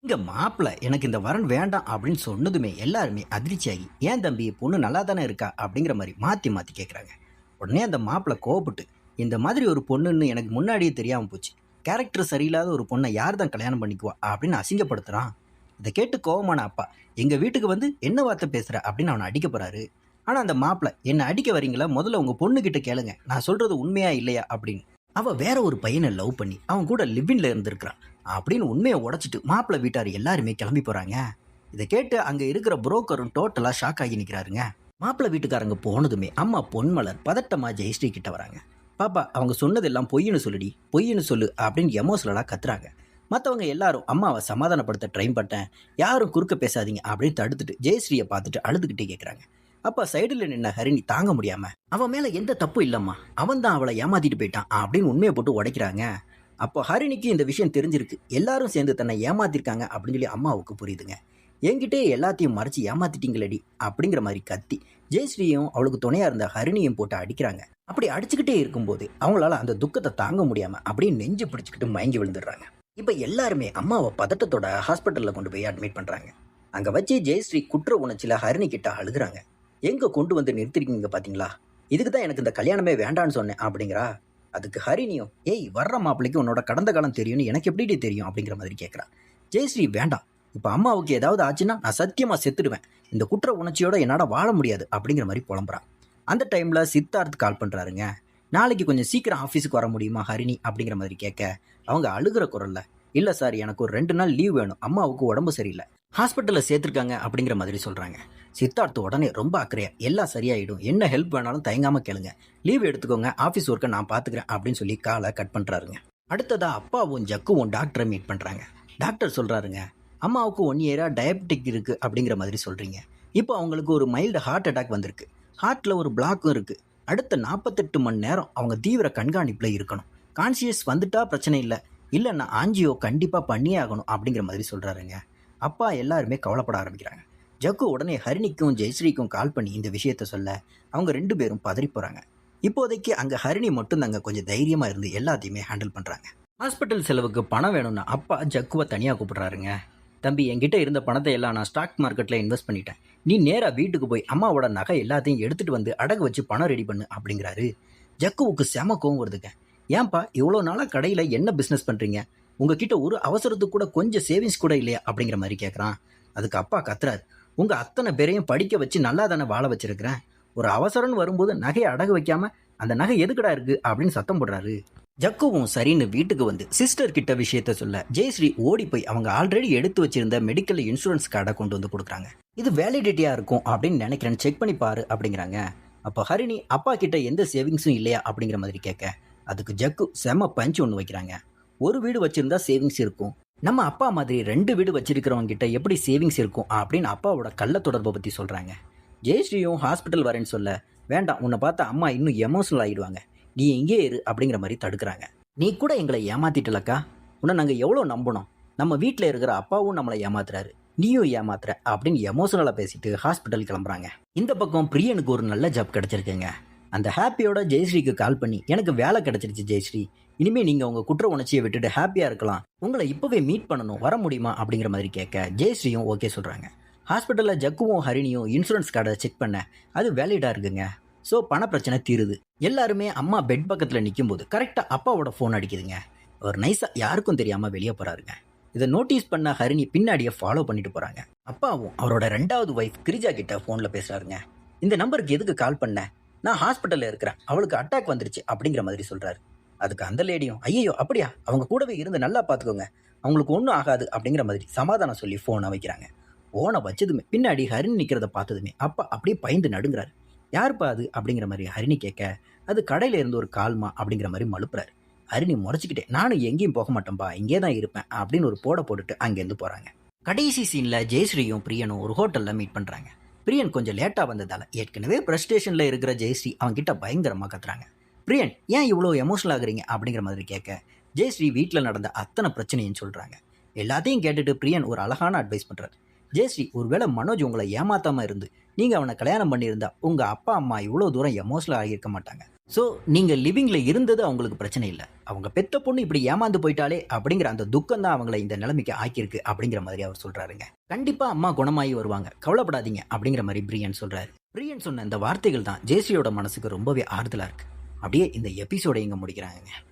இங்க மாப்பிள்ள எனக்கு இந்த வரன் வேண்டாம் அப்படின்னு சொன்னதுமே எல்லாருமே அதிர்ச்சியாகி, ஏன் தம்பி பொண்ணு நல்லா தானே இருக்கா அப்படிங்கிற மாதிரி மாத்தி மாத்தி கேட்குறாங்க. உடனே அந்த மாப்பிள்ள கோவப்பட்டு, இந்த மாதிரி ஒரு பொண்ணுன்னு எனக்கு முன்னாடியே தெரியாம போச்சு. கேரக்டர் சரியில்லாத ஒரு பொண்ணை யார் தான் கல்யாணம் பண்ணிக்குவா அப்படின்னு அசிங்கப்படுத்துறான். இதை கேட்டு கோவமான அப்பா, எங்க வீட்டுக்கு வந்து என்ன வார்த்தை பேசுற அப்படின்னு அவனை அடிக்க போறாரு. ஆனா அந்த மாப்பிள்ள, என்ன அடிக்க வரீங்களா, முதல்ல உங்க பொண்ணு கிட்ட கேளுங்க, நான் சொல்றது உண்மையா இல்லையா அப்படின்னு. அவ வேற ஒரு பையனை லவ் பண்ணி அவன் கூட லிவின்ல இருந்திருக்கிறான் அப்படின்னு உண்மையை உடைச்சிட்டு மாப்பிள்ளை வீட்டார் எல்லாருமே கிளம்பி போறாங்க. இதை கேட்டு அங்க இருக்கிற புரோக்கரும் டோட்டலா ஷாக் ஆகி நிக்கிறாருங்க. மாப்பிள்ளை வீட்டுக்காரங்க போனதுமே அம்மா பொன்மலர் பதட்டமா ஜெயஸ்ரீ கிட்ட வராங்க. பாப்பா, அவங்க சொன்னதெல்லாம் பொய்ன்னு சொல்லுடி, பொய்ன்னு சொல்லு அப்படின்னு எமோஷனலா கத்துறாங்க. மற்றவங்க எல்லாரும் அம்மாவை சமாதானப்படுத்த ட்ரை பண்ணேன், யாரும் குறுக்க பேசாதீங்க அப்படின்னு தடுத்துட்டு ஜெயஸ்ரீயை பார்த்துட்டு அழுதுகிட்டே கேட்குறாங்க. அப்ப சைடுல நின்ன ஹரிணி தாங்க முடியாம, அவன் மேல எந்த தப்பும் இல்லம்மா, அவன் தான் அவளை ஏமாத்திட்டு போயிட்டான் அப்படின்னு உண்மையை போட்டு உடைக்கிறாங்க. அப்போ ஹரிணிக்கு இந்த விஷயம் தெரிஞ்சிருக்கு, எல்லாரும் சேர்ந்து தன்னை ஏமாத்திருக்காங்க அப்படின்னு சொல்லி அம்மாவுக்கு புரியுதுங்க. என்கிட்டே எல்லாத்தையும் மறைச்சு ஏமாத்திட்டீங்களடி அப்படிங்கிற மாதிரி கத்தி ஜெயஸ்ரீயும் அவளுக்கு துணையா இருந்த ஹரிணியும் போட்டு அடிக்கிறாங்க. அப்படி அடிச்சுக்கிட்டே இருக்கும்போது அவங்களால அந்த துக்கத்தை தாங்க முடியாம அப்படியே நெஞ்சு பிடிச்சிக்கிட்டு மயங்கி விழுந்துடுறாங்க. இப்ப எல்லாருமே அம்மாவை பதட்டத்தோட ஹாஸ்பிட்டல்ல கொண்டு போய் அட்மிட் பண்றாங்க. அங்க வச்சு ஜெயஸ்ரீ குற்ற உணர்ச்சியில ஹரிணி கிட்ட அழுகுறாங்க. எங்க கொண்டு வந்து நிறுத்திருக்கீங்க பாத்தீங்களா, இதுக்கு தான் எனக்கு இந்த கல்யாணமே வேண்டான்னு சொன்னேன் அப்படிங்கிறா. அதுக்கு ஹரிணியும், ஏய் வர்ற மாப்பிள்ளைக்கு உன்னோட கடந்த காலம் தெரியும்னு எனக்கு எப்படி தெரியும் அப்படிங்கிற மாதிரி கேட்குறான். ஜெயஸ்ரீ, வேண்டாம், இப்போ அம்மாவுக்கு ஏதாவது ஆச்சுன்னா நான் சத்தியமாக செத்துடுவேன், இந்த குற்ற உணர்ச்சியோட என்னால் வாழ முடியாது அப்படிங்கிற மாதிரி புலம்புறான். அந்த டைமில் சித்தார்த் கால் பண்ணுறாருங்க. நாளைக்கு கொஞ்சம் சீக்கிரம் ஆஃபீஸுக்கு வர முடியுமா ஹரிணி அப்படிங்கிற மாதிரி கேட்க, அவங்க அழுகிற குரல்ல, இல்லை சார், எனக்கு ஒரு 2 நாள் லீவ் வேணும், அம்மாவுக்கு உடம்பு சரியில்லை, ஹாஸ்பிட்டலில் சேர்த்துருக்காங்க அப்படிங்கிற மாதிரி சொல்கிறாங்க. சித்தார்த் உடனே ரொம்ப அக்கறையா, எல்லாம் சரியாயிடும், என்ன ஹெல்ப் வேணாலும் தயங்காமல் கேளுங்க, லீவ் எடுத்துக்கோங்க, ஆஃபீஸ் ஒர்க்கை நான் பார்த்துக்கிறேன் அப்படின்னு சொல்லி காலை கட் பண்ணுறாருங்க. அடுத்ததா அப்பாவும் ஜக்குவும் டாக்டரை மீட் பண்ணுறாங்க. டாக்டர் சொல்கிறாருங்க, அம்மாவுக்கு 1 இயரா டயபெட்டிக் இருக்குது அப்படிங்கிற மாதிரி சொல்கிறீங்க. இப்போ அவங்களுக்கு ஒரு மைல்டு ஹார்ட் அட்டாக் வந்திருக்கு, ஹார்ட்டில் ஒரு பிளாக்கும் இருக்குது. அடுத்த 48 மணி நேரம் அவங்க தீவிர கண்காணிப்பில் இருக்கணும். கான்சியஸ் வந்துட்டா பிரச்சனை இல்லை, இல்லைன்னா ஆஞ்சியோ கண்டிப்பாக பண்ணியே ஆகணும் அப்படிங்கிற மாதிரி சொல்கிறாருங்க. அப்பா எல்லாருமே கவலைப்பட ஆரம்பிக்கிறாங்க. ஜக்கு உடனே ஹரிணிக்கும் ஜெயஸ்ரீக்கும் கால் பண்ணி இந்த விஷயத்த சொல்ல, அவங்க 2 பேரும் பதறி போகிறாங்க. இப்போதைக்கு அங்கே ஹரிணி மட்டும் தாங்க கொஞ்சம் தைரியமாக இருந்து எல்லாத்தையுமே ஹேண்டில் பண்ணுறாங்க. ஹாஸ்பிட்டல் செலவுக்கு பணம் வேணும்னா அப்பா ஜக்குவை தனியாக கூப்பிடுறாருங்க. தம்பி, என்கிட்ட இருந்த பணத்தை எல்லாம் நான் ஸ்டாக் மார்க்கெட்டில் இன்வெஸ்ட் பண்ணிட்டேன், நீ நேராக வீட்டுக்கு போய் அம்மாவோட நகை எல்லாத்தையும் எடுத்துகிட்டு வந்து அடகு வச்சு பணம் ரெடி பண்ணு அப்படிங்கிறாரு. ஜக்குவுக்கு செம கோவம் வருதுங்க. ஏன்பா, இவ்வளோ நாளாக கடையில் என்ன பிஸ்னஸ் பண்ணுறீங்க, உங்ககிட்ட ஒரு அவசரத்துக்கு கூட கொஞ்சம் சேவிங்ஸ் கூட இல்லையா அப்படிங்கிற மாதிரி கேட்குறான். அதுக்கு அப்பா கத்துறாரு, உங்கள் அத்தனை பேரையும் படிக்க வச்சு நல்லா தானே வாழ வச்சிருக்கிறேன், ஒரு அவசரம்னு வரும்போது நகையை அடகு வைக்காம அந்த நகை எதுக்கடா இருக்கு அப்படின்னு சத்தம் போடுறாரு. ஜக்குவும் சரின்னு வீட்டுக்கு வந்து சிஸ்டர் கிட்ட விஷயத்த சொல்ல, ஜெயஸ்ரீ ஓடி போய் அவங்க ஆல்ரெடி எடுத்து வச்சிருந்த மெடிக்கல் இன்சூரன்ஸ் கார்டை கொண்டு வந்து கொடுக்குறாங்க. இது வேலிடிட்டியா இருக்கும் அப்படின்னு நினைக்கிறேன், செக் பண்ணி பாரு அப்படிங்கிறாங்க. அப்போ ஹரிணி அப்பா கிட்ட எந்த சேவிங்ஸும் இல்லையா அப்படிங்கிற மாதிரி கேட்க, அதுக்கு ஜக்கு செம பஞ்ச் ஒன்று வைக்கிறாங்க. ஒரு வீடு வச்சிருந்தா சேவிங்ஸ் இருக்கும், நம்ம அப்பா மாதிரி 2 வீடு வச்சிருக்கிறவங்க கிட்ட எப்படி சேவிங்ஸ் இருக்கும் அப்படின்னு அப்பாவோட கள்ள தொடர்பை பற்றி சொல்கிறாங்க. ஜெயஸ்ரீயும் ஹாஸ்பிட்டல் வரேன்னு சொல்ல, வேண்டாம், உன்னை பார்த்தா அம்மா இன்னும் எமோஷனல் ஆகிடுவாங்க, நீ எங்கே இரு அப்படிங்கிற மாதிரி தடுக்கிறாங்க. நீ கூட எங்களை ஏமாத்திட்டலக்கா, உன்னை நாங்கள் எவ்வளோ நம்பணும், நம்ம வீட்டில் இருக்கிற அப்பாவும் நம்மளை ஏமாத்துறாரு, நீயும் ஏமாத்துற அப்படின்னு எமோஷனலாக பேசிட்டு ஹாஸ்பிட்டல் கிளம்புறாங்க. இந்த பக்கம் பிரியனுக்கு ஒரு நல்ல ஜாப் கிடச்சிருக்குங்க. அந்த ஹாப்பியோட ஜெயஸ்ரீக்கு கால் பண்ணி, எனக்கு வேலை கிடச்சிருச்சு ஜெயஸ்ரீ, இனிமேல் நீங்கள் உங்கள் குற்ற உணர்ச்சியை விட்டுட்டு ஹாப்பியாக இருக்கலாம், உங்களை இப்போவே மீட் பண்ணணும், வர முடியுமா அப்படிங்கிற மாதிரி கேட்க ஜெயஸ்ரீயும் ஓகே சொல்கிறாங்க. ஹாஸ்பிட்டலில் ஜக்குவும் ஹரிணியும் இன்சூரன்ஸ் கார்டை செக் பண்ண, அது வேலிடாக இருக்குங்க. ஸோ பண பிரச்சனை தீருது. எல்லாருமே அம்மா பெட் பக்கத்தில் நிற்கும் போது கரெக்டாக அப்பாவோட ஃபோன் அடிக்குதுங்க. அவர் நைஸாக யாருக்கும் தெரியாமல் வெளியே போகிறாருங்க. இதை நோட்டீஸ் பண்ண ஹரிணி பின்னாடியே ஃபாலோ பண்ணிட்டு போகிறாங்க. அப்பாவும் அவரோட 2வது ஒய்ஃப் கிரிஜா கிட்ட ஃபோனில் பேசுகிறாருங்க. இந்த நம்பருக்கு எதுக்கு கால் பண்ண, நான் ஹாஸ்பிட்டலில் இருக்கிறேன், அவளுக்கு அட்டாக் வந்துருச்சு அப்படிங்கிற மாதிரி சொல்கிறாரு. அதுக்கு அந்த லேடியும், ஐயோ அப்படியா, அவங்க கூடவே இருந்து நல்லா பார்த்துக்கோங்க, அவங்களுக்கு ஒன்றும் ஆகாது அப்படிங்கிற மாதிரி சமாதானம் சொல்லி ஃபோனை வைக்கிறாங்க. ஃபோனை வச்சதுமே பின்னாடி ஹரிணி நிற்கிறத பார்த்ததுமே அப்பா அப்படியே பயந்து நடுங்கிறாரு. யாருப்பா அது அப்படிங்கிற மாதிரி ஹரிணி கேட்க, அது கடையில் இருந்து ஒரு கால்மா அப்படிங்கிற மாதிரி மழுப்புறாரு. ஹரிணி முறைச்சிக்கிட்டே, நானும் எங்கேயும் போக மாட்டேன்பா, இங்கே தான் இருப்பேன் அப்படின்னு ஒரு போட போட்டுட்டு அங்கேருந்து போகிறாங்க. கடைசி சீனில் ஜெயஸ்ரீயும் பிரியனும் ஒரு ஹோட்டலில் மீட் பண்ணுறாங்க. பிரியன் கொஞ்சம் லேட்டாக வந்ததால் ஏற்கனவே ஃப்ரஸ்ட்ரேஷனில் இருக்கிற ஜெயஸ்ரீ அவங்ககிட்ட பயங்கரமாக கத்துறாங்க. பிரியன், ஏன் இவ்வளோ எமோஷனல் ஆகுறீங்க அப்படிங்கிற மாதிரி கேட்க, ஜெயஸ்ரீ வீட்டில் நடந்த அத்தனை பிரச்சனையும் சொல்கிறாங்க. எல்லாத்தையும் கேட்டுட்டு பிரியன் ஒரு அழகான அட்வைஸ் பண்ணுறாரு. ஜெயஸ்ரீ, ஒருவேளை மனோஜ் உங்களை ஏமாத்தாமல் இருந்து நீங்கள் அவனை கல்யாணம் பண்ணியிருந்தா உங்கள் அப்பா அம்மா இவ்வளோ தூரம் எமோஷனல் ஆகியிருக்க மாட்டாங்க, ஸோ நீங்கள் லிவிங்கில் இருந்தது அவங்களுக்கு பிரச்சனை இல்லை, அவங்க பெத்த பொண்ணு இப்படி ஏமாந்து போயிட்டாலே அப்படிங்கிற அந்த துக்கம் தான் அவங்கள இந்த நிலைமைக்கு ஆக்கியிருக்கு அப்படிங்கிற மாதிரி அவர் சொல்கிறாருங்க. கண்டிப்பாக அம்மா குணமாகி வருவாங்க, கவலைப்படாதீங்க அப்படிங்கிற மாதிரி பிரியன் சொல்கிறாரு. பிரியன் சொன்ன இந்த வார்த்தைகள் தான் ஜெயஸ்ரீயோட மனசுக்கு ரொம்பவே ஆறுதலாக இருக்குது. அப்படியே இந்த எபிசோடை இங்கே முடிக்கிறாங்க.